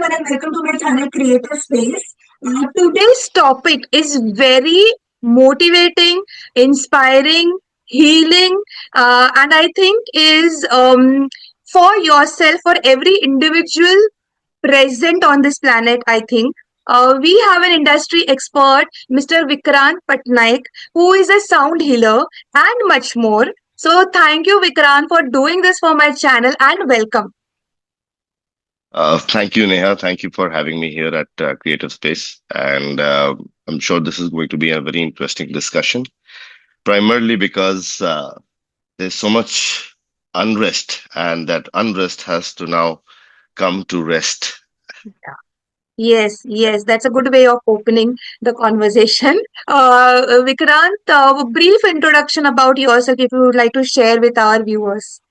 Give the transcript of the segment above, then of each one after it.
everyone, and welcome to my channel Creative Space. Today's topic is very motivating, inspiring, healing, and I think is for yourself, for every individual present on this planet, I think. We have an industry expert, Mr. Vikrant Patnaik, who is a sound healer and much more. So, thank you, Vikrant, for doing this for my channel and welcome. Thank you, Neha. Thank you for having me here at Creative Space. And I'm sure this is going to be a very interesting discussion, primarily because there's so much unrest, and that unrest has to now come to rest. Yes, yes, that's a good way of opening the conversation. Vikrant, a brief introduction about yourself if you would like to share with our viewers.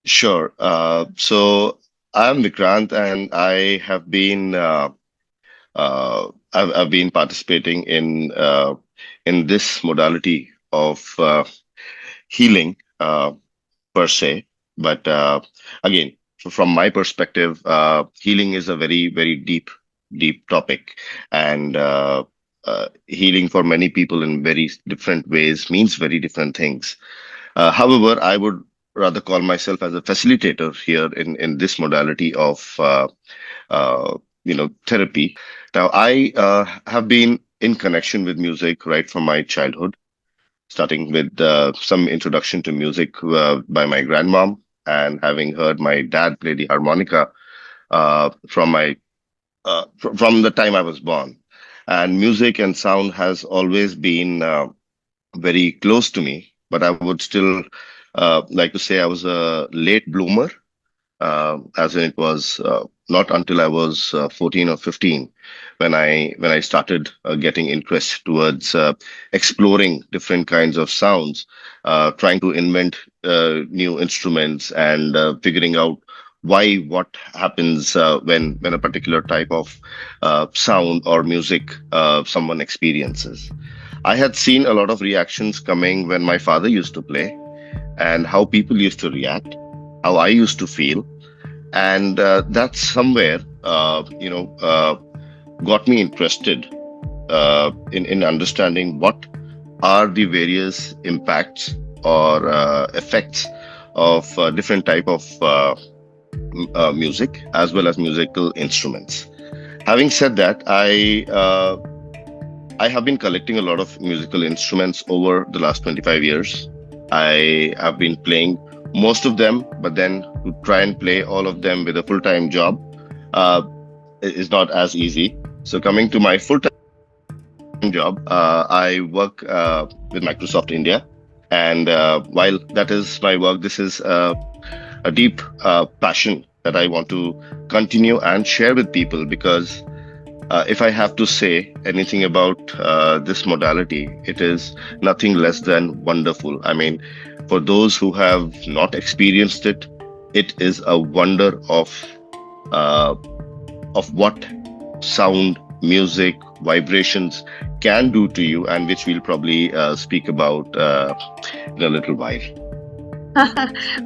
Sure. So I'm Vikrant, and I've been participating in this modality of healing. Per se. But again, from my perspective, healing is a very, very deep topic, and healing for many people in very different ways means very different things. However, I would rather call myself as a facilitator here in this modality of therapy. Now, I have been in connection with music right from my childhood, starting with some introduction to music by my grandmom, and having heard my dad play the harmonica from the time I was born. And music and sound has always been very close to me, but I would still like to say I was a late bloomer, as in it was not until I was 14 or 15 when I started getting interest towards exploring different kinds of sounds, trying to invent new instruments, and figuring out why what happens when a particular type of sound or music someone experiences. I had seen a lot of reactions coming when my father used to play, and how people used to react, how I used to feel, and that's somewhere got me interested in understanding what are the various impacts or effects of different type of music as well as musical instruments. Having said that, I have been collecting a lot of musical instruments over the last 25 years. I have been playing most of them, but then to try and play all of them with a full-time job uh, is not as easy. So coming to my full-time job, I work with Microsoft India. And while that is my work, this is a deep passion that I want to continue and share with people, because if I have to say anything about this modality, it is nothing less than wonderful. I mean, for those who have not experienced it, it is a wonder uh, of what sound, music, vibrations can do to you, and which we'll probably speak about in a little while.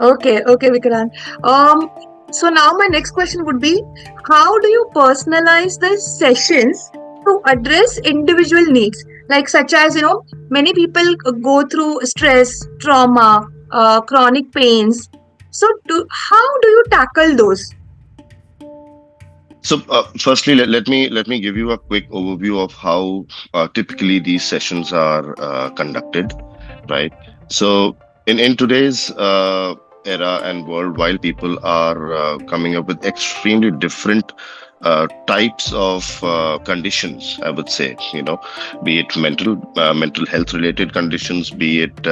Okay, okay, Vikrant. Um, so now my next question would be, how do you personalize the sessions to address individual needs? Like such as, many people go through stress, trauma, chronic pains. So how do you tackle those? So, firstly, let me give you a quick overview of how typically these sessions are conducted, right? So, in today's era and world, while people are coming up with extremely different types of conditions, I would say, be it mental health related conditions, be it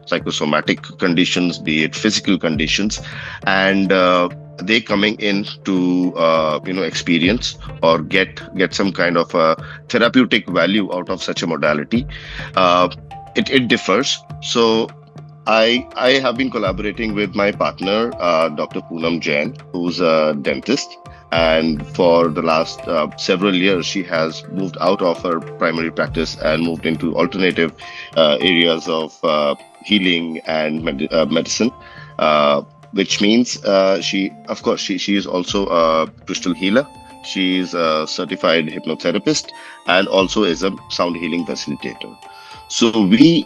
psychosomatic conditions, be it physical conditions, and they coming in to experience or get some kind of a therapeutic value out of such a modality. uh, it differs. So I have been collaborating with my partner, Dr. Poonam Jain, who's a dentist. And for the last several years, she has moved out of her primary practice and moved into alternative areas of healing and medicine. which means she, of course, she is also a crystal healer. She is a certified hypnotherapist and also is a sound healing facilitator. So we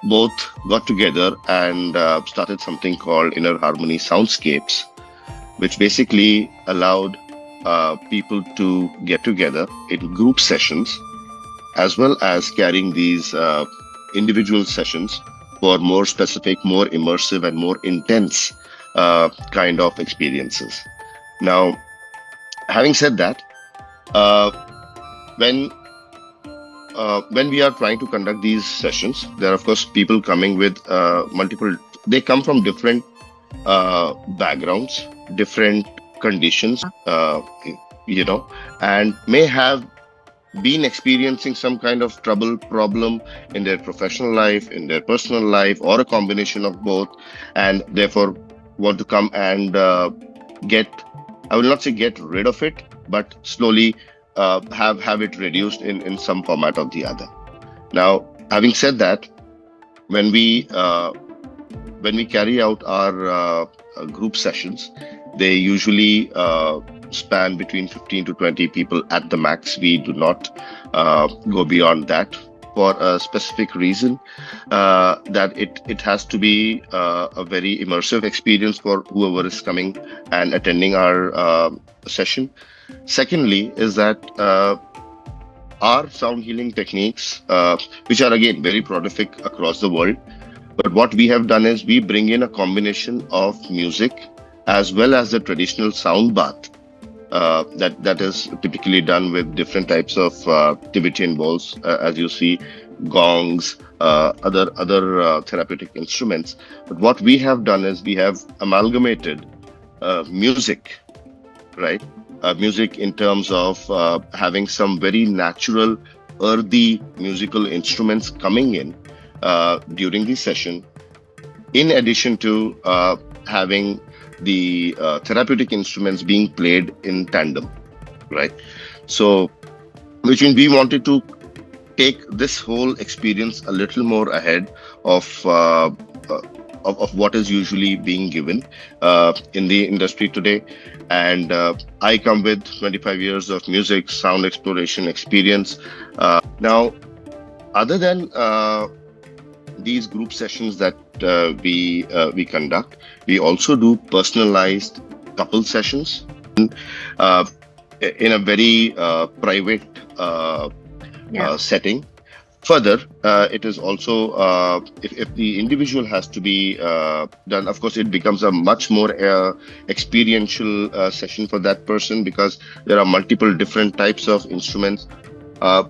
both got together and started something called Inner Harmony Soundscapes, which basically allowed people to get together in group sessions as well as carrying these individual sessions for more specific, more immersive, and more intense kind of experiences. Now, having said that, uh, when when we are trying to conduct these sessions, there are of course people coming with multiple. They come from different backgrounds, different conditions, and may have been experiencing some kind of trouble problem in their professional life, in their personal life, or a combination of both, and therefore want to come and get, I will not say get rid of it, but slowly have it reduced in some format or the other. Now, having said that, when we uh, when we carry out our group sessions, they usually span between 15 to 20 people at the max. We do not go beyond that for a specific reason, that it has to be a very immersive experience for whoever is coming and attending our session. Secondly, is that our sound healing techniques, which are again very prolific across the world, but what we have done is we bring in a combination of music as well as the traditional sound bath that is typically done with different types of Tibetan bowls, as you see, gongs, other therapeutic instruments. But what we have done is we have amalgamated music, right? Music in terms of having some very natural, earthy musical instruments coming in during the session, in addition to having the therapeutic instruments being played in tandem, right? So, which means we wanted to take this whole experience a little more ahead of of what is usually being given in the industry today. And I come with 25 years of music sound exploration experience. Now, other than these group sessions that we conduct, we also do personalized couple sessions uh, in a very private Yeah. setting. Further, it is also if the individual has to be done, of course, it becomes a much more experiential session for that person, because there are multiple different types of instruments uh,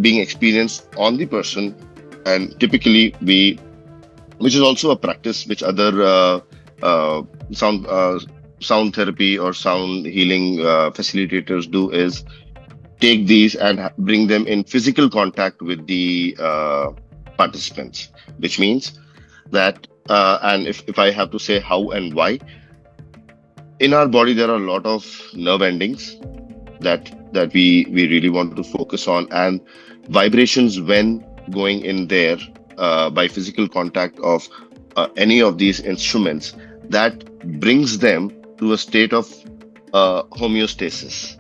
being experienced on the person, and typically we, which is also a practice which other uh, sound sound therapy or sound healing facilitators do, is take these and bring them in physical contact with the participants, which means that and if I have to say how and why, in our body there are a lot of nerve endings that we really want to focus on, and vibrations when going in there by physical contact of any of these instruments, that brings them to a state of homeostasis,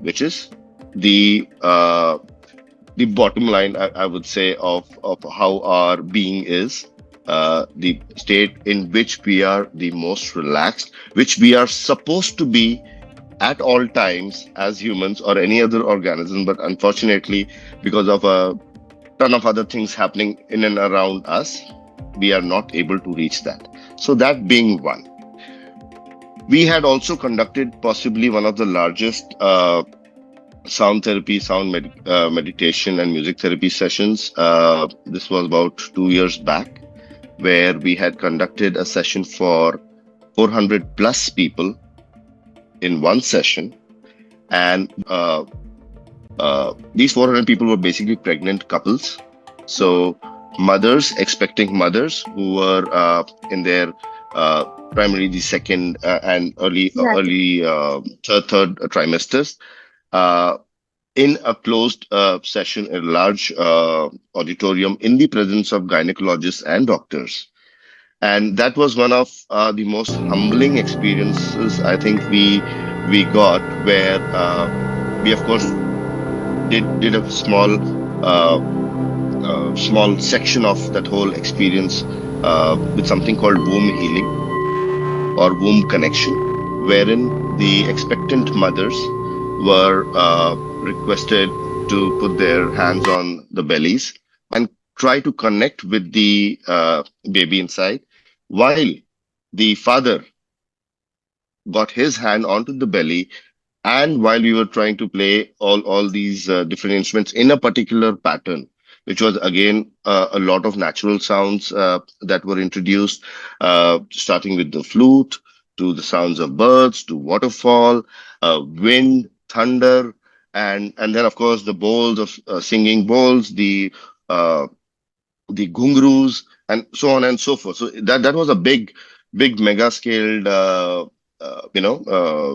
which is the bottom line, I would say, of how our being is, the state in which we are the most relaxed, which we are supposed to be at all times as humans or any other organism. But unfortunately, because of a ton of other things happening in and around us, we are not able to reach that. So, that being one, we had also conducted possibly one of the largest sound therapy, meditation, and music therapy sessions. This was about 2 years back, where we had conducted a session for 400 plus people in one session. And these 400 people were basically pregnant couples. So, mothers, expecting mothers who were in their primarily the second and Exactly. early third trimesters, uh, in a closed session in a large auditorium in the presence of gynecologists and doctors. And that was one of the most humbling experiences I think we got, where we of course did a uh, small section of that whole experience with something called womb healing or womb connection, wherein the expectant mothers were requested to put their hands on the bellies and try to connect with the baby inside, while the father got his hand onto the belly, and while we were trying to play all these different instruments in a particular pattern, which was again a lot of natural sounds that were introduced, starting with the flute to the sounds of birds to waterfall, wind, thunder, and then of course the bowls of singing bowls, uh, the gungrus, and so on and so forth. So that was a big mega scaled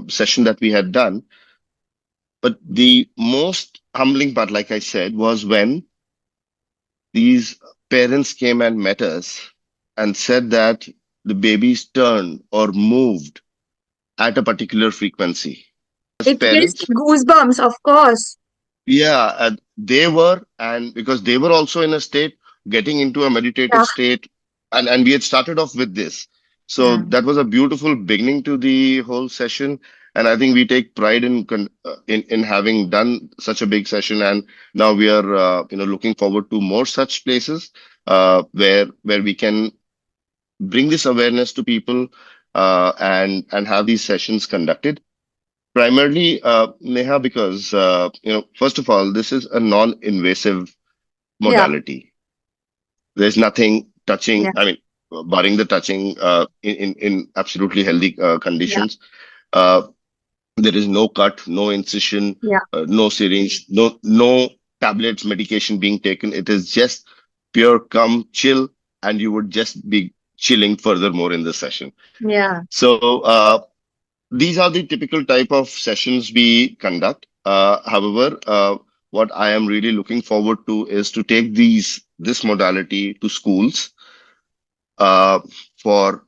session that we had done. But the most humbling part, like I said, was when these parents came and met us and said that the babies turned or moved at a particular frequency. As It gives parents, goosebumps, of course. yeah, they were, and because they were also in a state, getting into a meditative Yeah, state, and we had started off with this. So yeah, that was a beautiful beginning to the whole session, and I think we take pride in having done such a big session, and now we are looking forward to more such places where we can bring this awareness to people and have these sessions conducted. Primarily, Neha, because first of all, this is a non-invasive yeah, modality. There's nothing touching. yeah, I mean, barring the touching in absolutely healthy yeah, conditions. There is no cut, no incision, yeah, no syringe, no tablets, medication being taken. It is just pure come chill, and you would just be chilling furthermore in the session. yeah, So these are the typical type of sessions we conduct. However, what I am really looking forward to is to take this modality to schools uh, for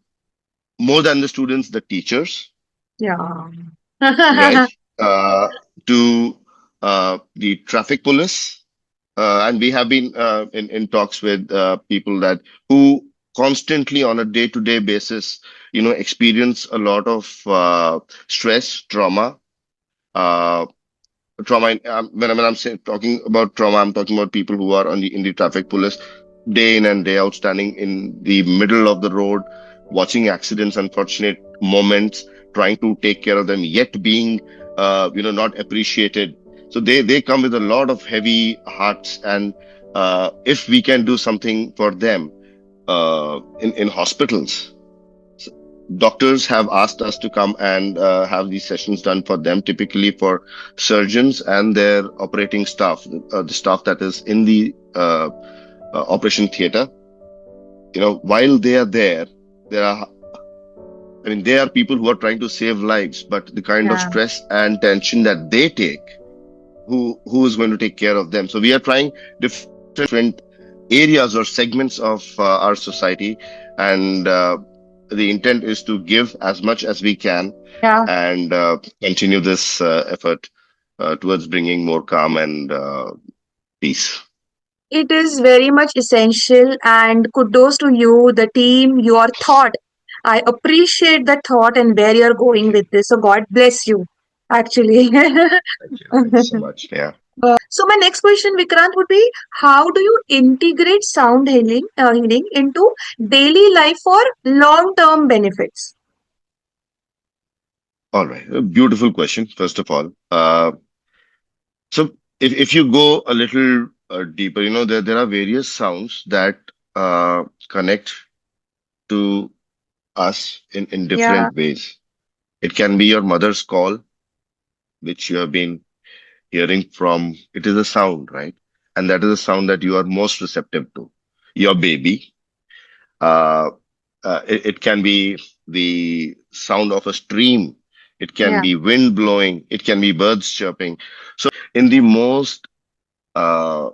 more than the students, the teachers, yeah. right? Uh, to the traffic police, and we have been in talks with people that who constantly on a day-to-day basis, experience a lot of stress, uh, trauma. When talking about trauma, I'm talking about people who are on the in the traffic police, day in and day out, standing in the middle of the road, watching accidents, unfortunate moments, trying to take care of them, yet being not appreciated. So they come with a lot of heavy hearts, and if we can do something for them in hospitals. Doctors have asked us to come and have these sessions done for them, typically for surgeons and their operating staff, the staff that is in the operation theater. While they are there, there are, I mean, they are people who are trying to save lives, but the kind of Yeah, stress and tension that they take, who is going to take care of them? So we are trying different areas or segments of our society, and the intent is to give as much as we can yeah. and continue this effort towards bringing more calm and peace. It is very much essential, and kudos to you, the team, your thought. I appreciate the thought and where you're going with this. So God bless you, actually. Thank you. Thank you so much. Yeah. So my next question, Vikrant, would be how do you integrate sound healing into daily life for long-term benefits? All right. A beautiful question, first of all. So if you go a little deeper, there are various sounds that connect to us in Yeah, different ways. It can be your mother's call, which you have been hearing from. It is a sound, right? And that is a sound that you are most receptive to. Your baby. Uh, it can be the sound of a stream. It can yeah, be wind blowing. It can be birds chirping. So in the most uh,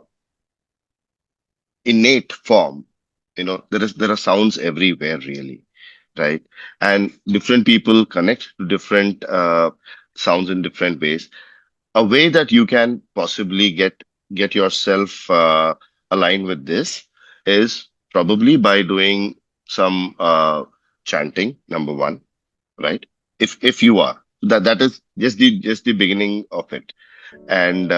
innate form, There are sounds everywhere, really, right? And different people connect to different sounds in different ways. A way that you can possibly get yourself aligned with this is probably by doing some chanting, number one, right? If you are, that is just the beginning of it. And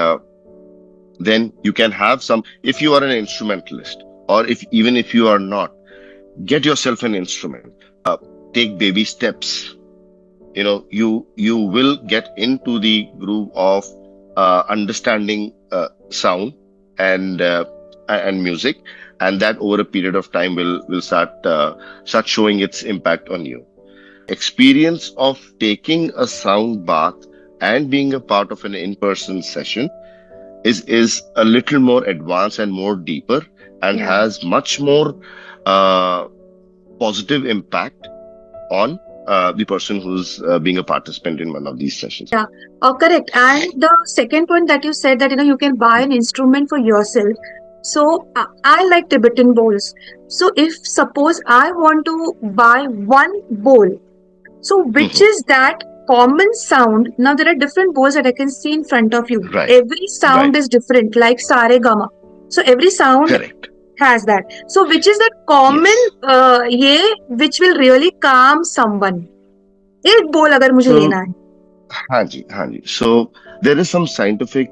then you can have some, if you are an instrumentalist, or if even if you are not, get yourself an instrument. Take baby steps. You will get into the groove of understanding sound and and music, and that over a period of time will start showing its impact on you. Experience of taking a sound bath and being a part of an in-person session is a little more advanced and more deeper, and Yeah. has much more uh, positive impact on the person who's being a participant in one of these sessions. Yeah, correct. And the second point that you said, that you can buy an instrument for yourself. So I like Tibetan bowls. So if suppose I want to buy one bowl, so which Mhm. is that common sound? Now there are different bowls that I can see in front of you. Right, Every sound right, is different, like sare gama. So every sound correct. has that. So which is that common Yes. ये which will really calm someone? एक बोल अगर मुझे So, लेना है. हाँ जी. So there is some scientific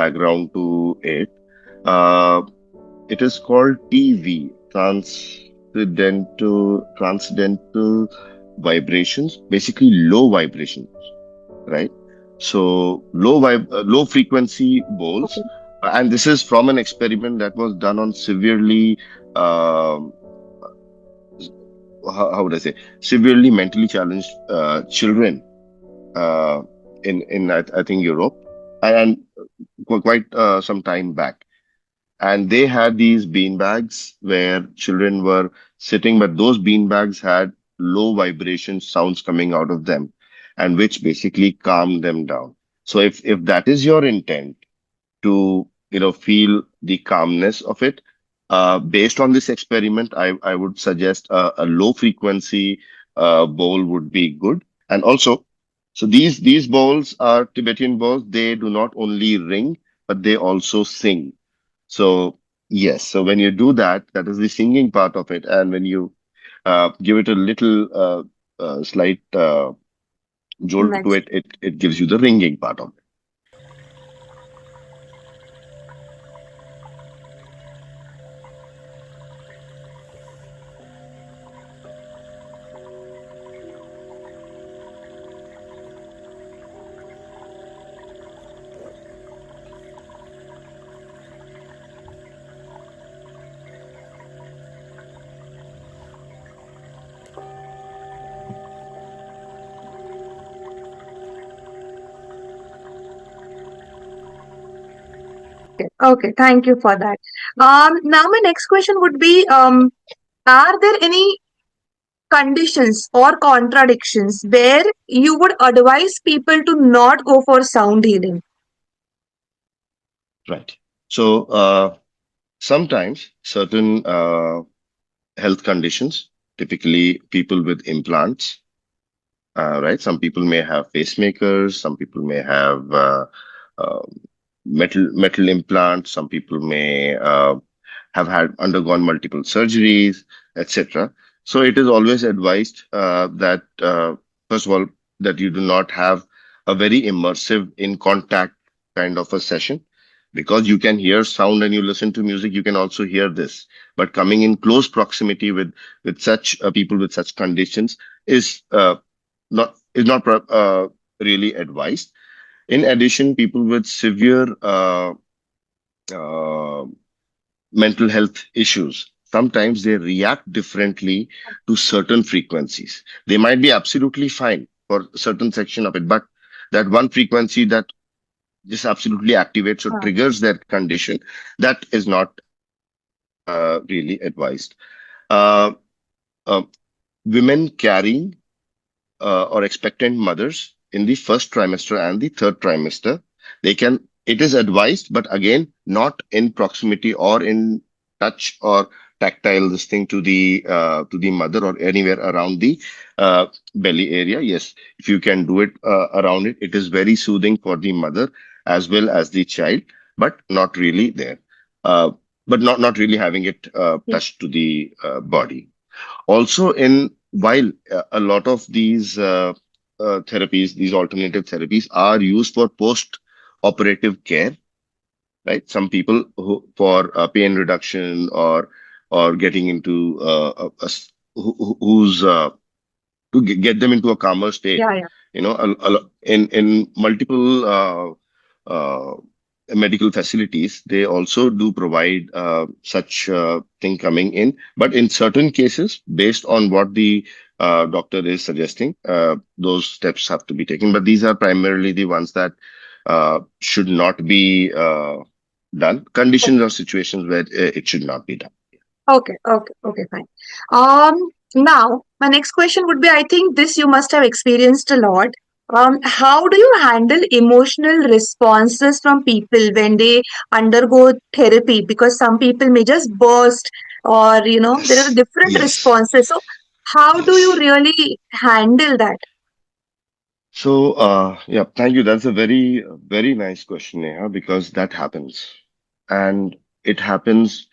background to it. Uh, it is called TV, transcendental vibrations, basically low vibrations, right? So low frequency bowls, Okay. and this is from an experiment that was done on severely, um, how would I say, severely mentally challenged children uh, I think Europe, and quite some time back. And they had these bean bags where children were sitting, but those bean bags had low vibration sounds coming out of them, and which basically calmed them down. So if that is your intent, to feel the calmness of it, based on this experiment, I would suggest a low frequency bowl would be good. And also, so these bowls are Tibetan bowls. They do not only ring, but they also sing. So yes, so when you do that, that is the singing part of it. And when you give it a little slight jolt to Nice. it gives you the ringing part of it. Okay, okay, thank you for that. Now my next question would be, are there any conditions or contradictions where you would advise people to not go for sound healing? Right. So sometimes certain health conditions, typically people with implants, right? Some people may have pacemakers, some people may have uh, metal implants, some people may have had undergone multiple surgeries, etc. So it is always advised that first of all, that you do not have a very immersive in contact kind of a session, because you can hear sound and you listen to music, you can also hear this. But coming in close proximity with such people with such conditions is not really advised. In addition, people with severe uh, mental health issues, sometimes they react differently to certain frequencies. They might be absolutely fine for a certain section of it, but that one frequency that just absolutely activates or Huh. triggers their condition, that is not really advised. Uh, uh, Women carrying or expectant mothers in the first trimester and the third trimester, it is advised, but again, not in proximity or in touch or tactile this thing to the mother or anywhere around the belly area. Yes, if you can do it around it, it is very soothing for the mother as well as the child, but not really there. Uh, but not really having it Yeah. touched to the body. Also, in while a lot of these therapies, these alternative therapies are used for post-operative care, right? Some people who for pain reduction or getting into who's to get them into a calmer state. Yeah, yeah. You know, in multiple medical facilities, they also do provide such thing coming in. But in certain cases, based on what the doctor is suggesting, those steps have to be taken. But these are primarily the ones that should not be done. Conditions or situations where it should not be done. Okay, okay, okay, fine. Now my next question would be, I think this you must have experienced a lot. How do you handle emotional responses from people when they undergo therapy? Because some people may just burst, or there are Yes, different yes, responses. So, how do you yes. really handle that? So, yeah, thank you. That's a very nice question, Neha, because that happens. And it happens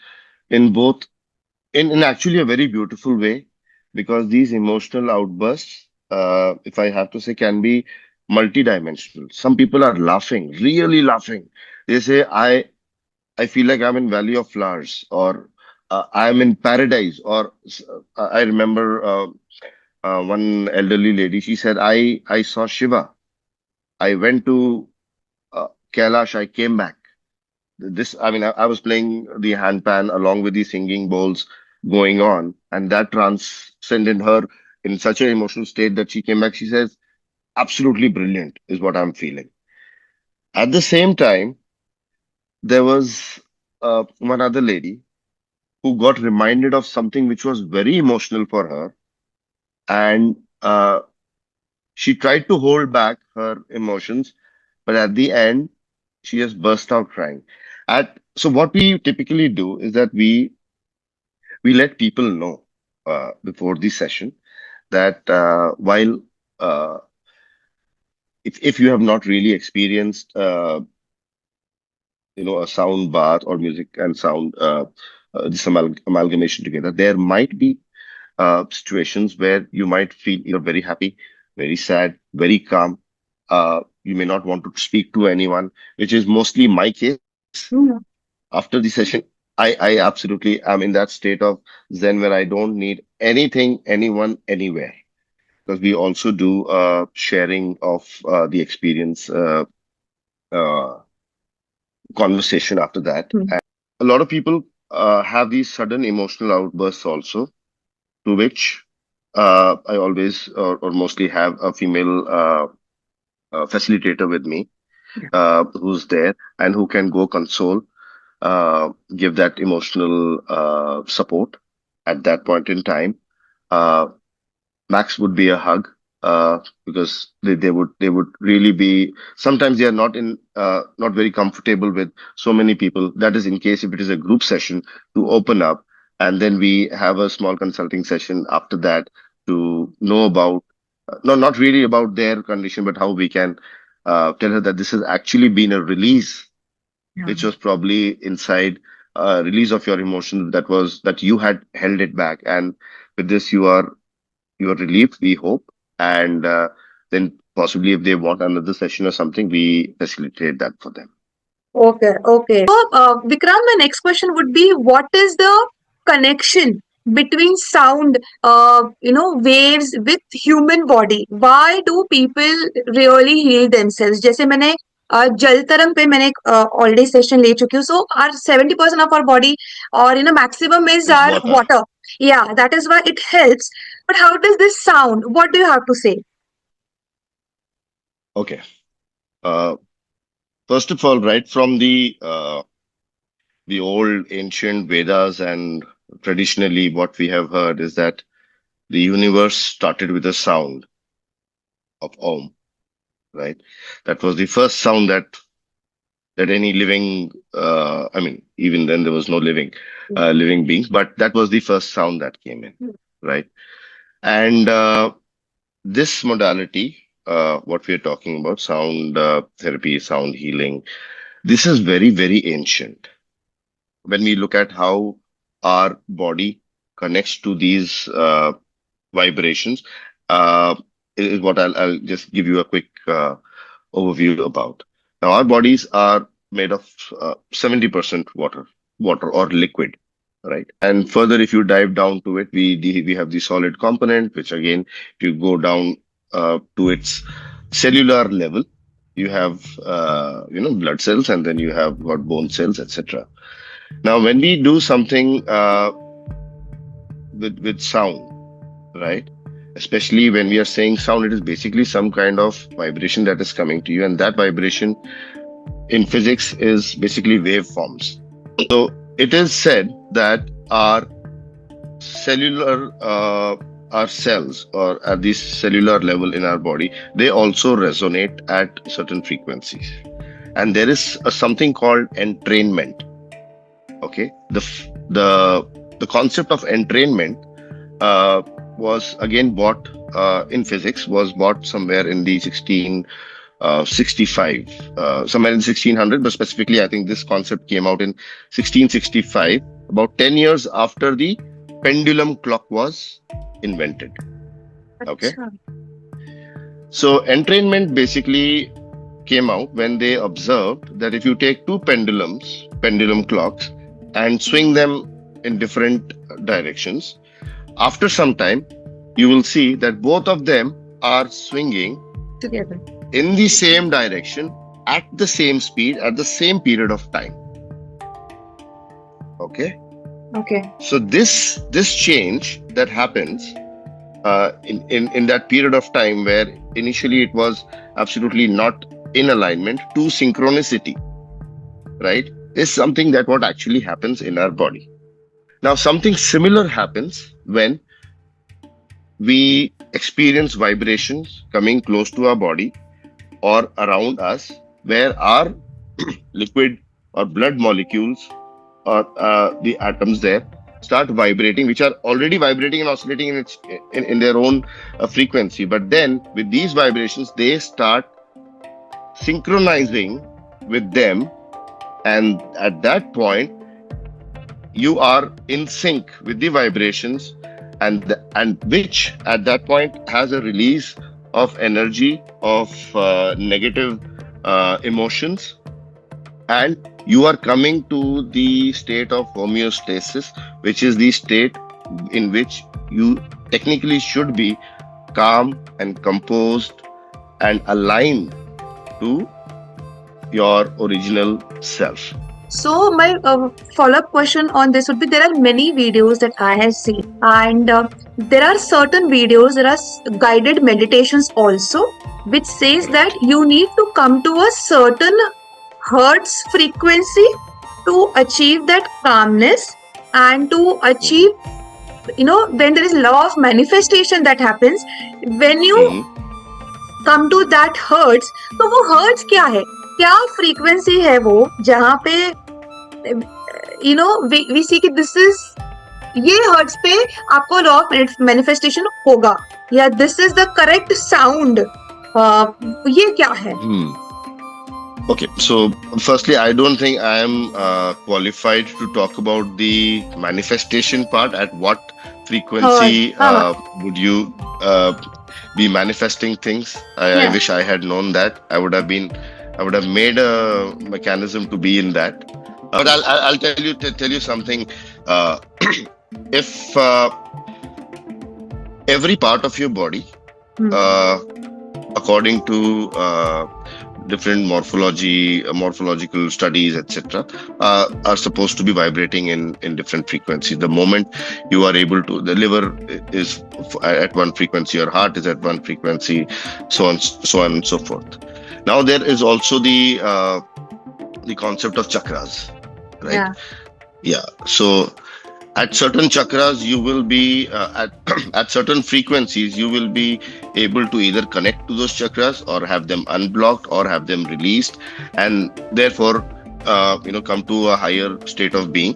in both, in actually a very beautiful way, because these emotional outbursts, if I have to say, can be multidimensional. Some people are laughing, really laughing. They say, I feel like I'm in Valley of Flowers, or I'm in paradise, or I remember one elderly lady, she said, I saw Shiva. I went to Kailash, I came back. This, I mean, I was playing the handpan along with the singing bowls going on, and that transcended her in such an emotional state that she came back. She says, absolutely brilliant is what I'm feeling. At the same time, there was one other lady who got reminded of something which was very emotional for her, and she tried to hold back her emotions, but at the end, she just burst out crying. So what we typically do is that we let people know before the session that while if you have not really experienced a sound bath or music and sound this amalgamation together, there might be situations where you might feel either very happy, very sad, very calm. You may not want to speak to anyone, which is mostly my case. Mm, After the session, I absolutely am in that state of Zen where I don't need anything, anyone, anywhere. Because we also do sharing of the experience uh, conversation after that. mm, A lot of people have these sudden emotional outbursts also, to which I always or mostly have a female facilitator with me yeah. who's there and who can go console, give that emotional support at that point in time. Uh, Max would be a hug because they would really be sometimes they are not very comfortable with so many people. That is in case if it is a group session to open up, and then we have a small consulting session after that to know about no not really about their condition, but how we can tell her that this has actually been a release Yeah. which was probably inside release of your emotion that you had held it back, and with this you are relieved, we hope. And then possibly if they want another session or something, we facilitate that for them. Okay, okay. So, Vikrant, my next question would be, what is the connection between sound, waves with human body? Why do people really heal themselves? जैसे मैंने जल तरंग पे मैंने already session ले चुकी हूँ. So, our 70% of our body, or maximum is Is our water. water. Yeah, that is why it helps. But how does this sound? What do you have to say? Okay. Uh, First of all, right from the old ancient Vedas and traditionally what we have heard is that the universe started with a sound of Om, right? That was the first sound that that any living, I mean, even then there was no living beings, but that was the first sound that came in, right? And this modality, what we are talking about, sound therapy, sound healing, this is very, very ancient. When we look at how our body connects to these vibrations, uh, is what I'll just give you a quick overview about. Now, our bodies are made of 70% water or liquid, right? And further, if you dive down to it, we have the solid component, which again, if you go down to its cellular level, you have blood cells, and then you have got bone cells, etc. Now, when we do something with sound, right? Especially when we are saying sound, it is basically some kind of vibration that is coming to you, and that vibration in physics is basically waveforms. So it is said that cellular, our cells, or at the cellular level in our body, they also resonate at certain frequencies. And there is something called entrainment. Okay, the concept of entrainment uh, was again bought in physics, was bought somewhere in the 1665, somewhere in 1600, but specifically, I think this concept came out in 1665, about 10 years after the pendulum clock was invented. Okay. Acha. So, entrainment basically came out when they observed that if you take two pendulum clocks, and swing them in different directions, after some time, you will see that both of them are swinging Together. in the same direction at the same speed at the same period of time. Okay. Okay. So this change that happens in that period of time, where initially it was absolutely not in alignment, to synchronicity, right, is something that what actually happens in our body. Now, something similar happens when we experience vibrations coming close to our body or around us, where our liquid or blood molecules, or the atoms there, start vibrating, which are already vibrating and oscillating in their own frequency. But then with these vibrations, they start synchronizing with them, and at that point, you are in sync with the vibrations, and which at that point has a release of energy, of negative emotions, and you are coming to the state of homeostasis, which is the state in which you technically should be calm and composed and aligned to your original self. So my follow-up question on this would be: there are many videos that I have seen, and there are certain videos, there are guided meditations also, which says that you need to come to a certain hertz frequency to achieve that calmness, and to achieve, when there is law of manifestation that happens, when you Mhm. Come to that hurts, तो वो hertz क्या है, क्या frequency है वो, जहाँ पे we सी कि दिस इज, ये हर्ट्स पे आपको लॉ ऑफ मैनिफेस्टेशन होगा, या this is the correct sound, ये क्या है? Okay, so firstly, I don't think I am qualified to talk about the manifestation part. At what frequency would you be manifesting things? I wish I had known that. I would have made a mechanism to be in that. But I'll tell you something. If every part of your body, according to different morphological studies, etc., are supposed to be vibrating in different frequencies. The moment you are able to, the liver is at one frequency, your heart is at one frequency, so on and so forth. Now there is also the concept of chakras, right? Yeah. So At certain chakras you will be at at certain frequencies you will be able to either connect to those chakras or have them unblocked or have them released, and therefore come to a higher state of being,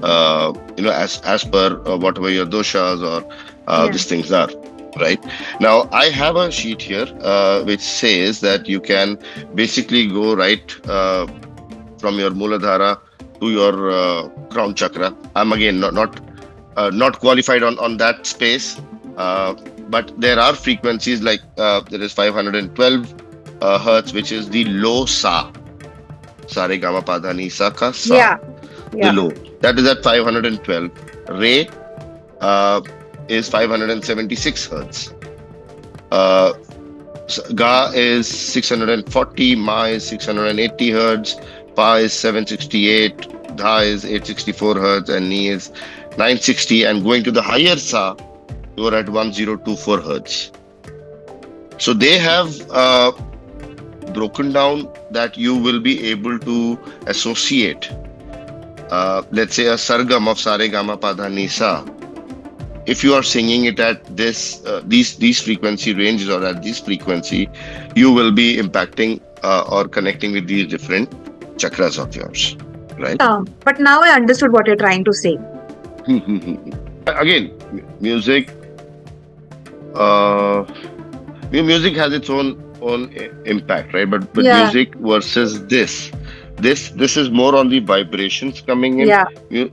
as per whatever your doshas or Yeah. these things are. Right. Now, I have a sheet here which says that you can basically go right from your Muladhara to your crown chakra. I'm again not qualified on that space, but there are frequencies like there is 512 hertz, which is the low sa, sa re ga ma pa dha ni sa ka sa, Yeah. the Yeah. low. That is at 512. Re uh, is 576 hertz. Uh, Ga is 640, Ma is 680 hertz, Pa is 768, Dha is 864 hertz, and Ni is 960. And going to the higher Sa, you are at 1024 hertz. So they have broken down that you will be able to associate, let's say, a sargam of Sare Gama Pada Nisa. If you are singing it at these frequency ranges or at this frequency, you will be impacting or connecting with these different chakras of yours, right? But now I understood what you're trying to say. Again, music. Uh, music has its own impact, right? But Yeah. music versus this is more on the vibrations coming in. Yeah. Mu-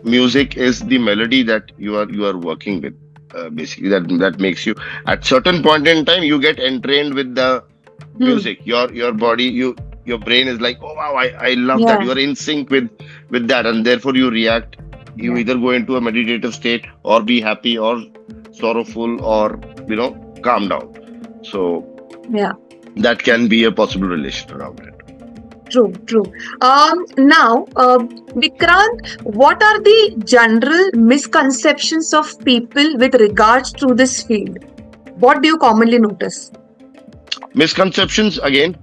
Music is the melody that you are working with. Basically, that makes you, at certain point in time, you get entrained with the Hmm. music. Your body, your brain is like, oh wow, I love that. Yeah. You are in sync with that, and therefore you react. You Yeah. either go into a meditative state or be happy or sorrowful or calm down. So Yeah. that can be a possible relation around it. True, true. Now, Vikrant, what are the general misconceptions of people with regards to this field? What do you commonly notice? Misconceptions again.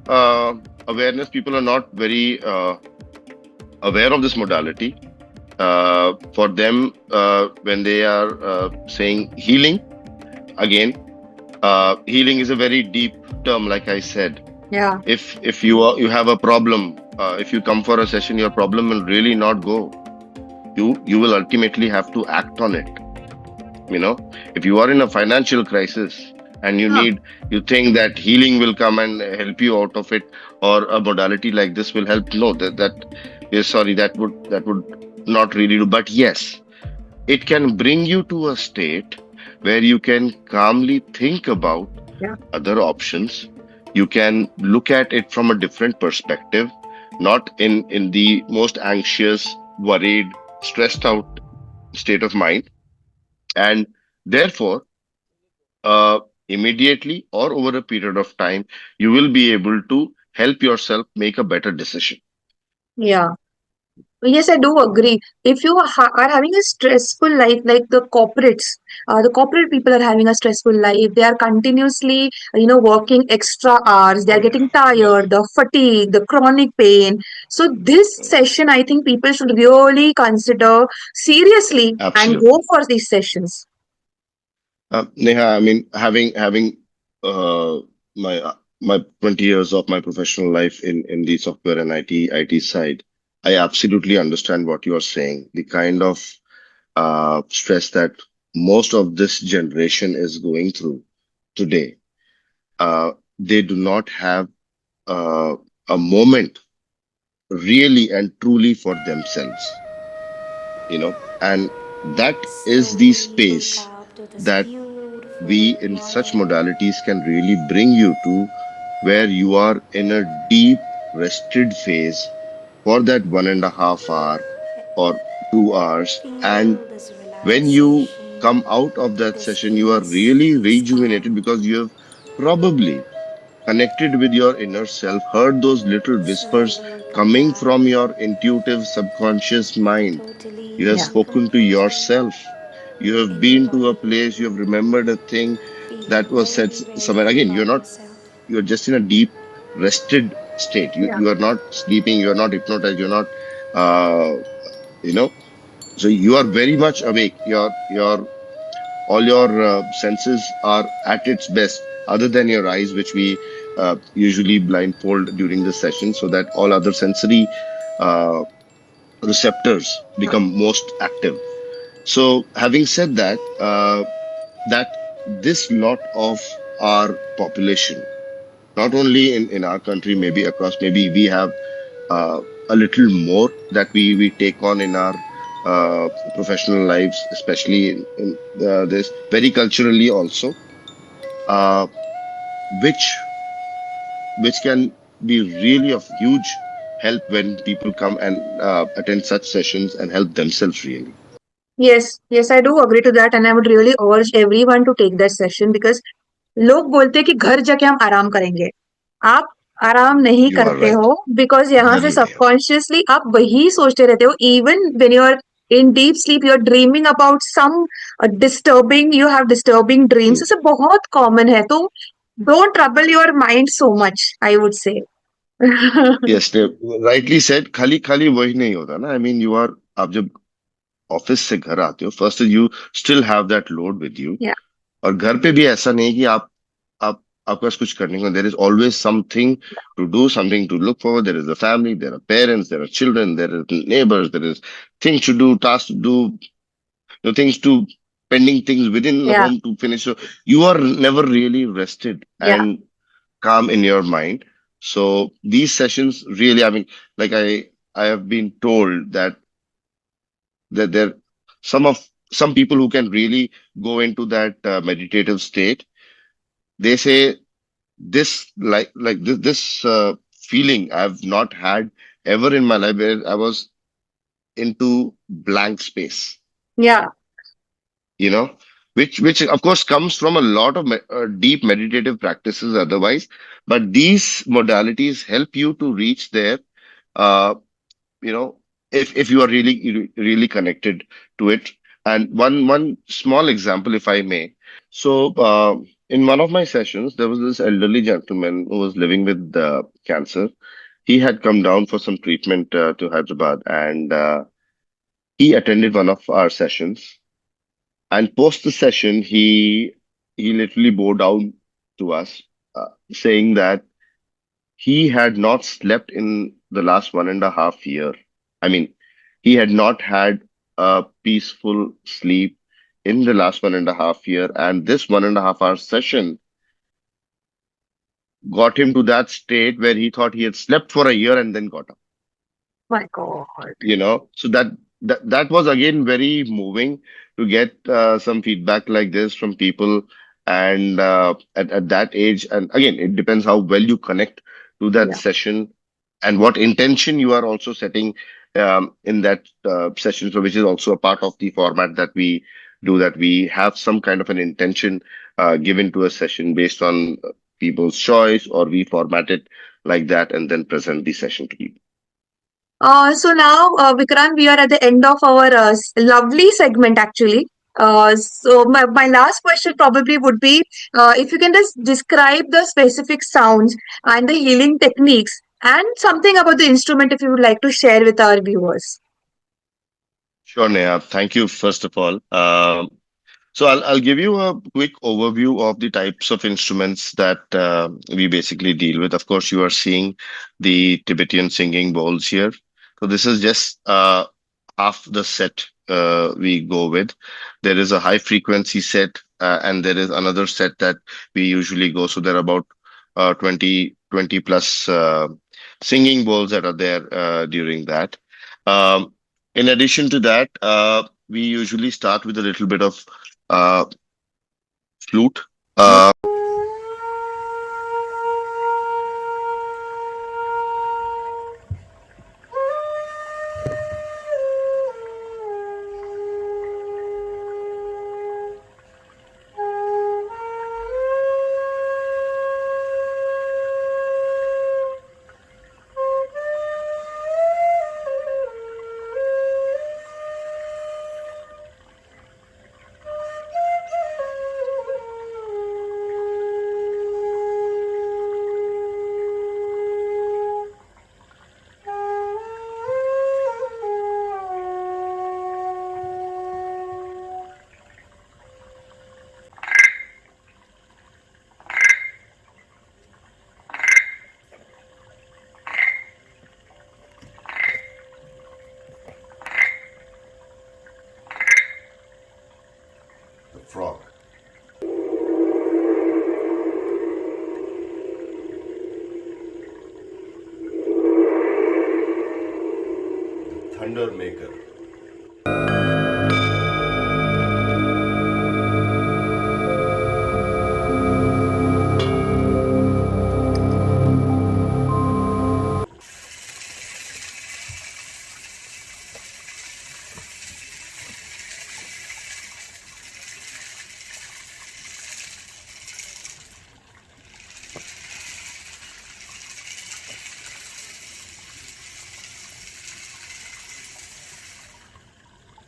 Awareness. People are not very aware of this modality. For them, when they are saying healing, again, healing is a very deep term. Like I said, Yeah. if you have a problem, if you come for a session, your problem will really not go. You will ultimately have to act on it. If you are in a financial crisis and Huh. you think that healing will come and help you out of it, or a modality like this will help. No, that is, sorry, that would not really do. But yes, it can bring you to a state where you can calmly think about Yeah. other options. You can look at it from a different perspective, not in the most anxious, worried, stressed out state of mind. And therefore, immediately or over a period of time, you will be able to help yourself make a better decision. Yeah. Yes, I do agree. If you are having a stressful life, like the corporate people are having a stressful life. They are continuously, working extra hours. They are getting tired, the fatigue, the chronic pain. So this session, I think people should really consider seriously and go Absolutely. for these sessions. Neha, I mean, having uh, my 20 years of my professional life in the software and IT side, I absolutely understand what you are saying. The kind of stress that most of this generation is going through today. They do not have uh, a moment really and truly for themselves, and that So is the we wake space up to this that beautiful we in such morning. modalities can really bring you to, where you are in a deep rested phase for that 1.5 hour or 2 hours. And Feel this when you relaxation, come out of that this session, you are peace, really this rejuvenated calm. because you have probably connected with your inner self, heard those little So we whispers will come coming back from your intuitive subconscious mind. You totally have Yeah. spoken to completed yourself. You have in your been to a body, place, you have remembered a thing that feeling was said very, very somewhere. good Again, about yourself. you're just in a deep rested state. You Yeah. you are not sleeping, you are not hypnotized, you're not uh you know So you are very much awake. Your all your senses are at its best, other than your eyes, which we usually blindfold during the session, so that all other sensory uh, receptors become most active. So, having said that, that this lot of our population, not only in our country, maybe across, maybe we have uh, a little more that we take on in our professional lives, especially in this very culturally also, uh, which which can be really of huge help when people come and attend such sessions and help themselves really. Yes, yes, I do agree to that, and I would really urge everyone to take that session because लोग बोलते हैं कि घर जाके हम आराम करेंगे। आप आराम नहीं You are करते right. हो बिकॉज़ यहाँ से नहीं सबकॉन्शियसली आप वही सोचते रहते हो even when you are in deep sleep you are dreaming about some disturbing you have disturbing dreams है। ऐसे बहुत कॉमन है तो don't trouble your mind so much I would say yes, rightly said. खाली खाली वही नहीं होता ना। आई मीन यू आर, आप जब ऑफिस से घर आते हो, first you still have that load with you. या और घर पे भी ऐसा नहीं कि आप आपके पास कुछ करने को, there is always something to do, something to look for. There is a family, there are parents, there are children, there is neighbours, there is things to do, task to do, things to, pending things within the या home to finish. So you are never really rested या and calm in your mind. So these sessions really, I mean, like I have been told that there some people who can really go into that meditative state. They say this, like this feeling I've not had ever in my life, where I was into blank space, या you know, which of course comes from a lot of deep meditative practices otherwise, but these modalities help you to reach there. uh, you know, if you are really connected to it. And one small example, if I may. So in one of my sessions, there was this elderly gentleman who was living with cancer. He had come down for some treatment to Hyderabad, and he attended one of our sessions. And post the session, he literally bowed down to us, saying that he had not slept in the last 1.5 year. I mean, he had not had a peaceful sleep in the last 1.5 year, and this 1.5 hour session got him to that state where he thought he had slept for a year and then got up. My God So that was again very moving to get some feedback like this from people. And at that age, and again, it depends how well you connect to that या session and what intention you are also setting in that session. So which is also a part of the format that we do, that we have some kind of an intention given to a session based on people's choice, or we format it like that and then present the session to people. So now, Vikrant, we are at the end of our lovely segment actually. So my last question probably would be if you can just describe the specific sounds and the healing techniques and something about the instrument if you would like to share with our viewers. Sure, Neha. Thank you, first of all. So I'll give you a quick overview of the types of instruments that we basically deal with. Of course, you are seeing the Tibetan singing bowls here. So this is just half the set we go with. There is a high frequency set, and there is another set that we usually go. So there are about 20 plus singing bowls that are there during that. Um, in addition to that, we usually start with a little bit of uh, flute. Uh, frog, the thunder maker,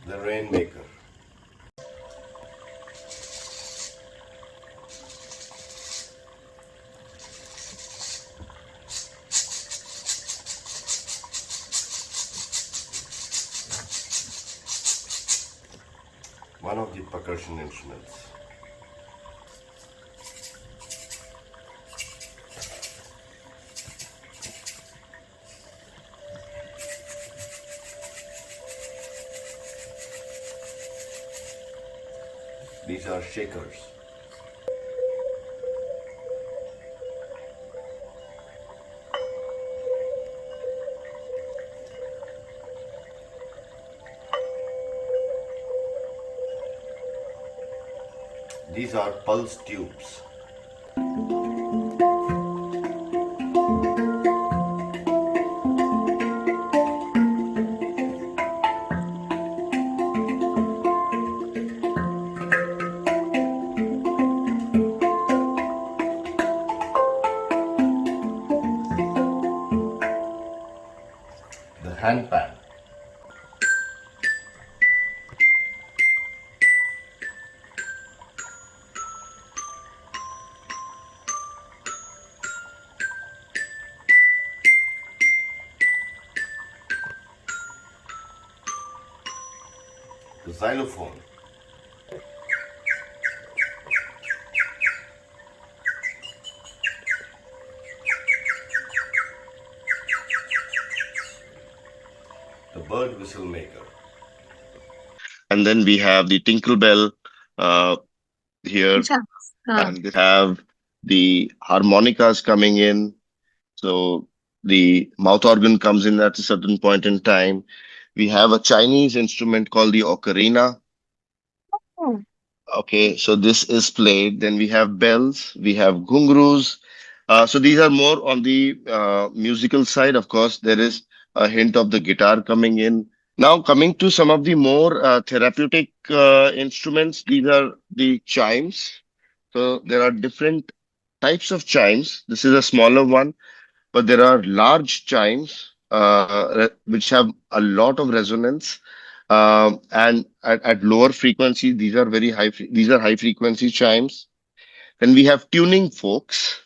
the rainmaker, one of the percussion instruments. These are shakers. These are pulse tubes. The handpan. The xylophone. The bird whistle maker. And then we have the tinkle bell here, अच्छा, हाँ. and we have the harmonicas coming in. So the mouth organ comes in at a certain point in time. We have a Chinese instrument called the ocarina. Oh, Okay, so this is played. Then we have bells, we have gungrus. So these are more on the musical side. Of course, there is a hint of the guitar coming in. Now, coming to some of the more therapeutic instruments, these are the chimes. So there are different types of chimes. This is a smaller one, but there are large chimes which have a lot of resonance. And at lower frequency, these are very high. These are high frequency chimes. Then we have tuning forks.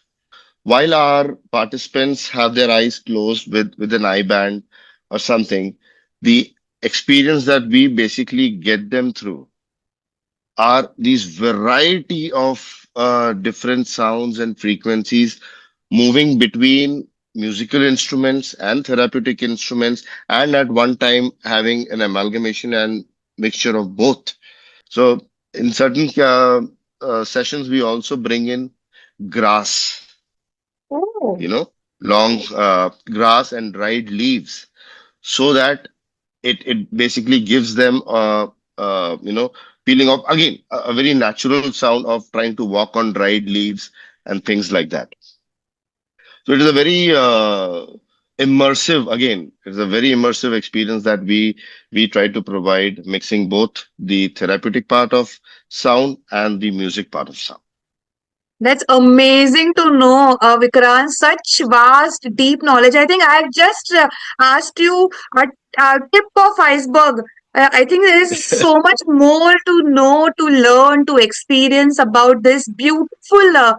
While our participants have their eyes closed with an eye band or something, the experience that we basically get them through are these variety of different sounds and frequencies moving between musical instruments and therapeutic instruments, and at one time having an amalgamation and mixture of both. So, in certain sessions, we also bring in grass, oh. you know, long grass and dried leaves, so that it basically gives them feeling of again a very natural sound of trying to walk on dried leaves and things like that. So it is a very immersive, again, it's a very immersive experience that we try to provide, mixing both the therapeutic part of sound and the music part of sound. That's amazing to know, Vikrant. Such vast, deep knowledge. I think I've just asked you a tip of iceberg. I think there is so much more to know, to learn, to experience about this beautiful,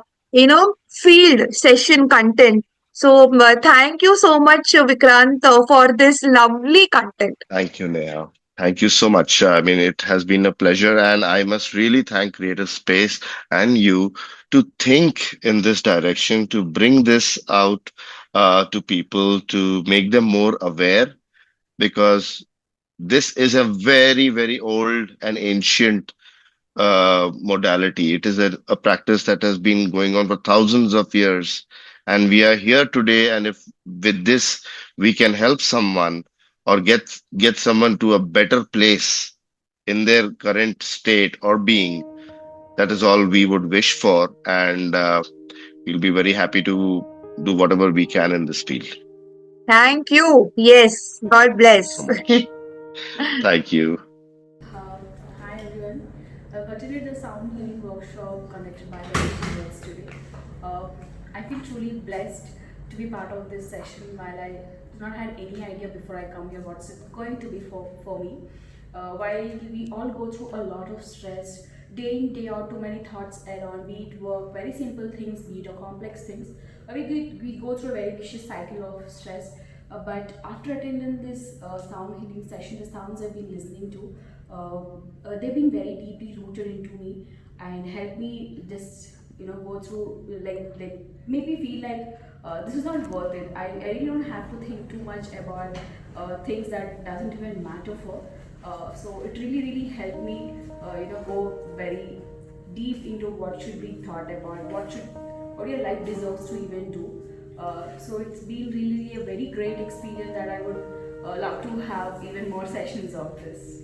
field session content. So, thank you so much, Vikrant, for this lovely content. Thank you, Neha. Thank you so much. I mean, it has been a pleasure, and I must really thank Creative Space and you to think in this direction, to bring this out to people, to make them more aware, because this is a very, very old and ancient modality. It is a practice that has been going on for thousands of years. And we are here today. And if with this we can help someone or get someone to a better place in their current state or being, that is all we would wish for. And we'll be very happy to do whatever we can in this field. Thank you. Yes. God Thank you bless. so much. Thank you. Uh, Hi everyone. Continue the sound healing workshop conducted by the students today. Uh, I feel truly blessed to be part of this session while I do not had any idea before I come here what's it going to be for me. While we all go through a lot of stress, day in, day out, too many thoughts around, be it work, very simple things, be it or complex things, we go through a very vicious cycle of stress. But after attending this sound healing session, the sounds I've been listening to, they've been very deeply rooted into me and helped me just go through like make me feel like this is not worth it. I really don't have to think too much about things that doesn't even matter for. So it really helped me go very deep into what should be thought about, what your life deserves to even do. So it's been really a very great experience that I would love to have even more sessions of this.